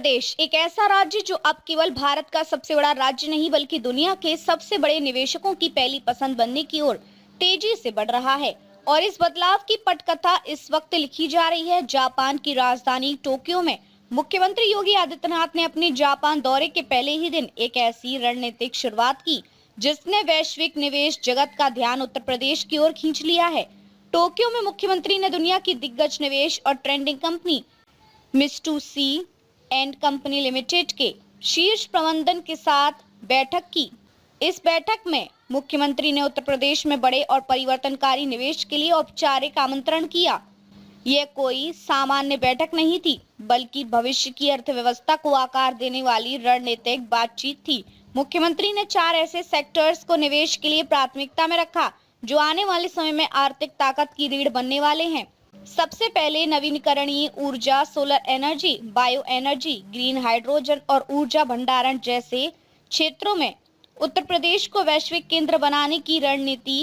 प्रदेश एक ऐसा राज्य जो अब केवल भारत का सबसे बड़ा राज्य नहीं बल्कि दुनिया के सबसे बड़े निवेशकों की पहली पसंद बनने की ओर तेजी से बढ़ रहा है। और इस बदलाव की पटकथा इस वक्त लिखी जा रही है जापान की राजधानी टोक्यो में। मुख्यमंत्री योगी आदित्यनाथ ने अपने जापान दौरे के पहले ही दिन एक ऐसी रणनीतिक शुरुआत की जिसने वैश्विक निवेश जगत का ध्यान उत्तर प्रदेश की ओर खींच लिया है। टोक्यो में मुख्यमंत्री ने दुनिया की दिग्गज निवेश और trending company Mitsubishi and company limited के शीर्ष प्रबंधन के साथ बैठक की। इस बैठक में मुख्यमंत्री ने उत्तर प्रदेश में बड़े और परिवर्तनकारी निवेश के लिए औपचारिक आमंत्रण किया। यह कोई सामान्य बैठक नहीं थी बल्कि भविष्य की अर्थव्यवस्था को आकार देने वाली रणनीतिक बातचीत थी। मुख्यमंत्री ने 4 ऐसे सेक्टर्स को निवेश के लिए प्राथमिकता में रखा जो आने वाले समय में आर्थिक ताकत की रीढ़ बनने वाले हैं। सबसे पहले नवीकरणीय ऊर्जा, solar energy, bio energy, green hydrogen और ऊर्जा भंडारण जैसे क्षेत्रों में उत्तर प्रदेश को वैश्विक केंद्र बनाने की रणनीति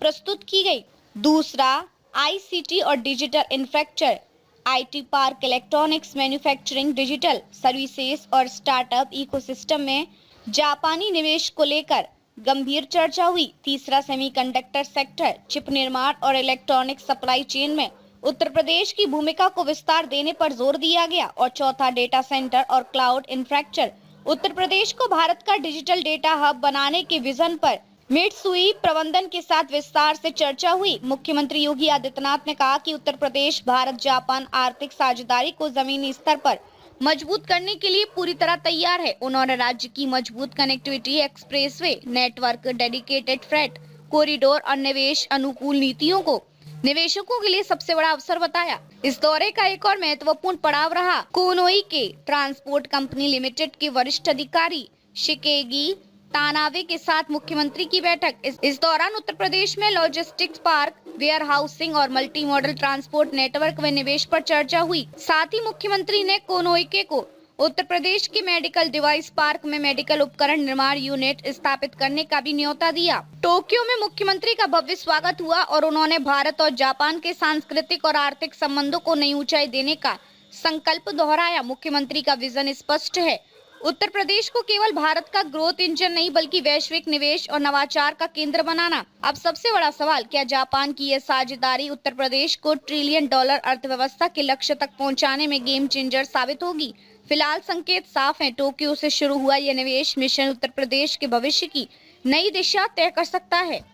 प्रस्तुत की गई। दूसरा, आईसीटी और digital infrastructure, IT park, electronics manufacturing, digital services और स्टार्टअप इकोसिस्टम में जापानी निवेश को लेकर गंभीर चर्चा हुई। तीसरा, सेमीकंडक्टर सेक्टर, चिप निर्माण और इलेक्ट्रॉनिक सप्लाई चेन में उत्तर प्रदेश की भूमिका को विस्तार देने पर जोर दिया गया। और चौथा, डेटा सेंटर और क्लाउड इंफ्रास्ट्रक्चर, उत्तर प्रदेश को भारत का डिजिटल डेटा हब बनाने के विजन पर मित्सुई प्रबंधन के साथ विस्तार से चर्चा हुई। मुख्यमंत्री योगी आदित्यनाथ ने कहा कि उत्तर प्रदेश भारत जापान आर्थिक साझेदारी को जमीनी स्तर पर मजबूत करने के लिए पूरी तरह तैयार है। उन्होंने राज्य की मजबूत connectivity, expressway network, dedicated freight corridor और निवेश अनुकूल नीतियों को निवेशकों के लिए सबसे बड़ा अवसर बताया। इस दौरे का एक और महत्वपूर्ण पड़ाव रहा कोनोई के ट्रांसपोर्ट कंपनी लिमिटेड के वरिष्ठ अधिकारी शिकेगी तानाबे के साथ मुख्यमंत्री की बैठक। इस दौरान उत्तर प्रदेश में लॉजिस्टिक्स पार्क, वेयर हाउसिंग और मल्टी मॉडल ट्रांसपोर्ट नेटवर्क में निवेश पर चर्चा हुई। साथ ही मुख्यमंत्री ने कोनोइके को उत्तर प्रदेश के मेडिकल डिवाइस पार्क में मेडिकल उपकरण निर्माण यूनिट स्थापित करने का भी न्योता दिया। टोक्यो में मुख्यमंत्री का भव्य स्वागत हुआ और उन्होंने भारत और जापान के सांस्कृतिक और आर्थिक संबंधों को नई ऊंचाई देने का संकल्प दोहराया। मुख्यमंत्री का विजन स्पष्ट है, उत्तर प्रदेश को केवल भारत का ग्रोथ इंजन नहीं बल्कि वैश्विक निवेश और नवाचार का केंद्र बनाना। अब सबसे बड़ा सवाल, क्या जापान की यह साझेदारी उत्तर प्रदेश को $1 ट्रिलियन अर्थव्यवस्था के लक्ष्य तक पहुंचाने में गेम चेंजर साबित होगी? फिलहाल संकेत साफ है, टोक्यो से शुरू हुआ यह निवेश मिशन उत्तर प्रदेश के भविष्य की नई दिशा तय कर सकता है।